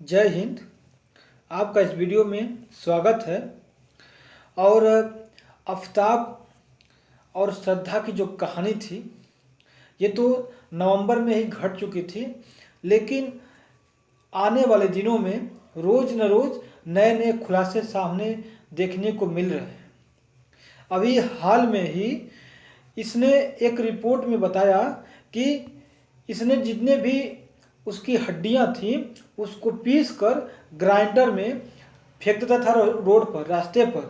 जय हिंद। आपका इस वीडियो में स्वागत है। और आफताब और श्रद्धा की जो कहानी थी ये तो नवंबर में ही घट चुकी थी, लेकिन आने वाले दिनों में रोज़ न रोज़ नए नए खुलासे सामने देखने को मिल रहे हैं। अभी हाल में ही इसने एक रिपोर्ट में बताया कि इसने जितने भी उसकी हड्डियां थीं उसको पीस कर ग्राइंडर में फेंक देता था रोड पर, रास्ते पर।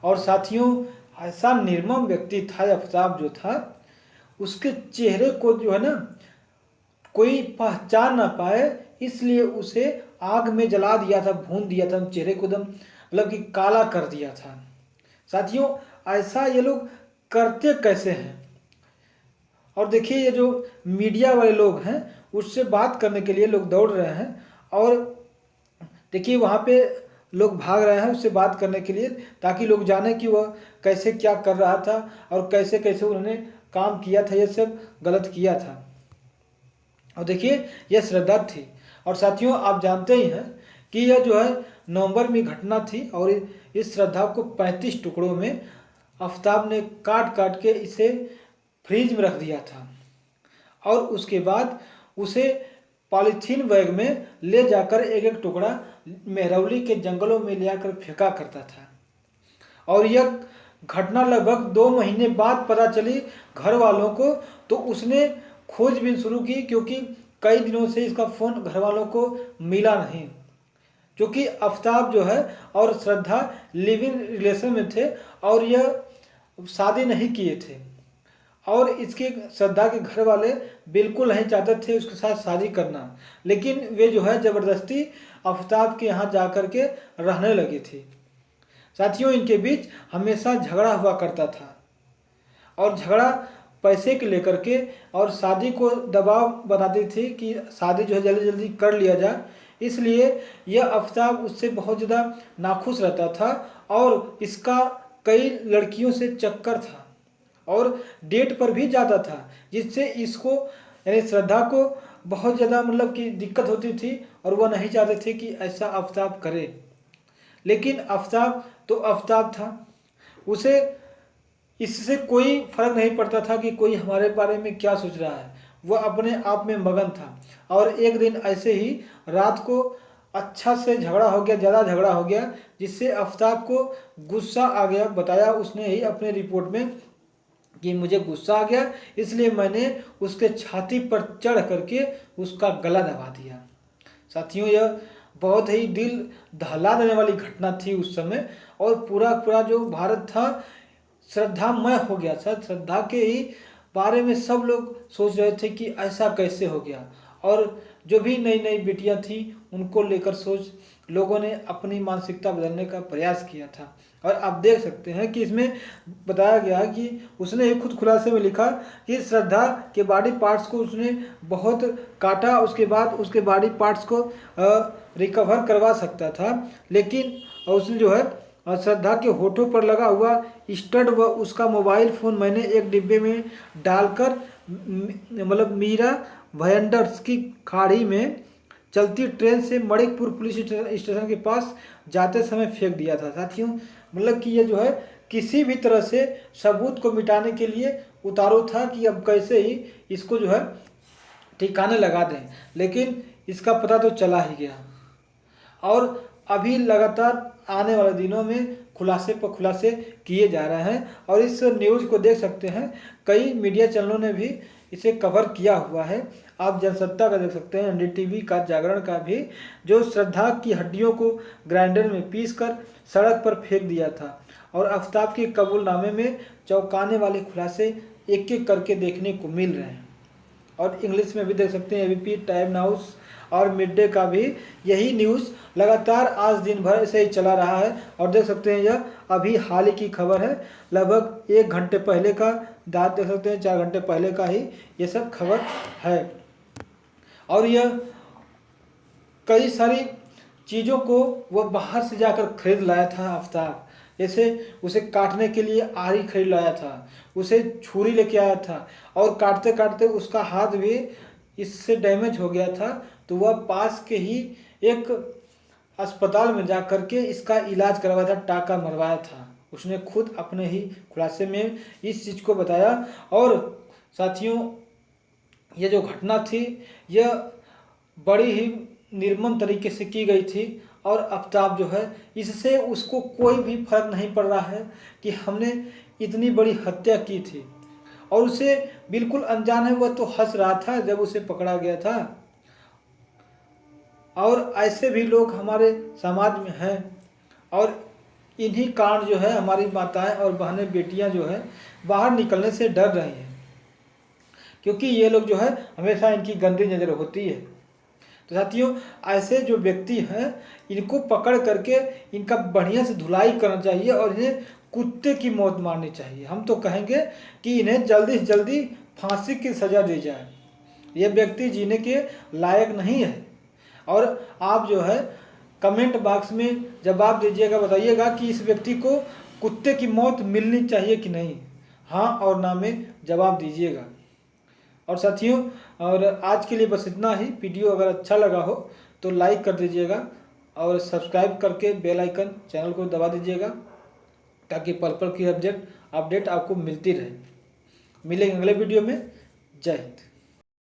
और साथियों, ऐसा निर्मम व्यक्ति था आफताब जो था, उसके चेहरे को जो है ना कोई पहचान ना पाए इसलिए उसे आग में जला दिया था, भून दिया था, चेहरे को एकदम मतलब कि काला कर दिया था। साथियों, ऐसा ये लोग करते कैसे हैं? और देखिए ये जो मीडिया वाले लोग हैं उससे बात करने के लिए लोग दौड़ रहे हैं, और देखिए वहाँ पे लोग भाग रहे हैं उससे बात करने के लिए, ताकि लोग जाने कि वह कैसे क्या कर रहा था और कैसे कैसे उन्होंने काम किया था, ये सब गलत किया था। और देखिए यह श्रद्धा थी। और साथियों, आप जानते ही हैं कि यह जो है नवंबर में घटना थी, और इस श्रद्धा को 35 टुकड़ों में आफताब ने काट काट के इसे फ्रीज में रख दिया था, और उसके बाद उसे पॉलीथीन बैग में ले जाकर एक एक टुकड़ा मेहरौली के जंगलों में ले जाकर फेंका करता था। और यह घटना लगभग 2 महीने बाद पता चली घर वालों को, तो उसने खोजबीन शुरू की, क्योंकि कई दिनों से इसका फ़ोन घर वालों को मिला नहीं। क्योंकि आफताब जो है और श्रद्धा लिविंग रिलेशन में थे, और यह शादी नहीं किए थे, और इसके श्रद्धा के घर वाले बिल्कुल नहीं चाहते थे उसके साथ शादी करना, लेकिन वे जो है ज़बरदस्ती आफताब के यहाँ जा कर के रहने लगी थी। साथियों, इनके बीच हमेशा झगड़ा हुआ करता था, और झगड़ा पैसे के लेकर के, और शादी को दबाव बनाती थी कि शादी जो है जल्दी जल्दी कर लिया जाए। इसलिए यह आफताब उससे बहुत ज़्यादा नाखुश रहता था, और इसका कई लड़कियों से चक्कर था, और डेट पर भी जाता था, जिससे इसको यानी श्रद्धा को बहुत ज़्यादा मतलब कि दिक्कत होती थी, और वह नहीं चाहते थे कि ऐसा आफताब करे। लेकिन आफताब तो आफताब था, उसे इससे कोई फर्क नहीं पड़ता था कि कोई हमारे बारे में क्या सोच रहा है, वह अपने आप में मगन था। और एक दिन ऐसे ही रात को अच्छा से झगड़ा हो गया, ज़्यादा झगड़ा हो गया, जिससे आफताब को गुस्सा आ गया। बताया उसने ही अपने रिपोर्ट में कि मुझे गुस्सा आ गया, इसलिए मैंने उसके छाती पर चढ़ करके उसका गला दबा दिया। साथियों, यह बहुत ही दिल दहला देने वाली घटना थी उस समय, और पूरा पूरा जो भारत था श्रद्धामय हो गया था। श्रद्धा के ही बारे में सब लोग सोच रहे थे कि ऐसा कैसे हो गया, और जो भी नई नई बेटियां थी उनको लेकर सोच लोगों ने अपनी मानसिकता बदलने का प्रयास किया था। और आप देख सकते हैं कि इसमें बताया गया कि उसने एक खुद खुलासे में लिखा कि श्रद्धा के बॉडी पार्ट्स को उसने बहुत काटा, उसके बाद उसके बॉडी पार्ट्स को रिकवर करवा सकता था, लेकिन उसने जो है श्रद्धा के होठों पर लगा हुआ स्टड व उसका मोबाइल फ़ोन मैंने एक डिब्बे में डालकर मतलब मीरा भयंडर्स की खाड़ी में चलती ट्रेन से मणिकपुर पुलिस स्टेशन के पास जाते समय फेंक दिया था। साथियों, मतलब कि ये जो है किसी भी तरह से सबूत को मिटाने के लिए उतारू था कि अब कैसे ही इसको जो है ठिकाने लगा दें, लेकिन इसका पता तो चला ही गया। और अभी लगातार आने वाले दिनों में खुलासे पर खुलासे किए जा रहे हैं, और इस न्यूज़ को देख सकते हैं कई मीडिया चैनलों ने भी इसे कवर किया हुआ है। आप जनसत्ता का देख सकते हैं, एनडीटीवी का, जागरण का भी, जो श्रद्धा की हड्डियों को ग्राइंडर में पीस कर सड़क पर फेंक दिया था। और आफताब के कबूलनामे में चौंकाने वाले खुलासे एक एक करके देखने को मिल रहे हैं। और इंग्लिश में भी देख सकते हैं एबीपी, टाइम नाउस और मिड डे का भी यही न्यूज़ लगातार आज दिन भर ऐसे ही चला रहा है। और देख सकते हैं यह अभी हाल ही की खबर है, लगभग 1 घंटे पहले का, दाद देख सकते हैं 4 घंटे पहले का ही ये सब खबर है। और यह कई सारी चीज़ों को वह बाहर से जाकर खरीद लाया था आफताब, जैसे उसे काटने के लिए आरी खरीद लाया था, उसे छुरी लेके आया था, और काटते काटते उसका हाथ भी इससे डैमेज हो गया था, तो वह पास के ही एक अस्पताल में जा कर के इसका इलाज करवाया था, टाका मरवाया था। उसने खुद अपने ही खुलासे में इस चीज़ को बताया। और साथियों, ये जो घटना थी यह बड़ी ही निर्मम तरीके से की गई थी। और आफ्ताब जो है, इससे उसको कोई भी फर्क नहीं पड़ रहा है कि हमने इतनी बड़ी हत्या की थी। और उसे बिल्कुल अनजान है, वह तो हंस रहा था जब उसे पकड़ा गया था। और ऐसे भी लोग हमारे समाज में हैं। और इन्हीं कारण जो है हमारी माताएं और बहनें, बेटियां जो है बाहर निकलने से डर रही हैं, क्योंकि ये लोग जो है हमेशा इनकी गंदी नज़र होती है। तो साथियों, ऐसे जो व्यक्ति हैं इनको पकड़ करके इनका बढ़िया से धुलाई करना चाहिए और इन्हें कुत्ते की मौत मारनी चाहिए। हम तो कहेंगे कि इन्हें जल्दी से जल्दी फांसी की सज़ा दी जाए। ये व्यक्ति जीने के लायक नहीं है। और आप जो है कमेंट बॉक्स में जवाब दीजिएगा, बताइएगा कि इस व्यक्ति को कुत्ते की मौत मिलनी चाहिए कि नहीं। हाँ और ना में जवाब दीजिएगा। और साथियों, और आज के लिए बस इतना ही। वीडियो अगर अच्छा लगा हो तो लाइक कर दीजिएगा और सब्सक्राइब करके बेल आइकन चैनल को दबा दीजिएगा, ताकि पल पल की अपडेट आपको मिलती रहे। मिलेंगे अगले वीडियो में। जय हिंद।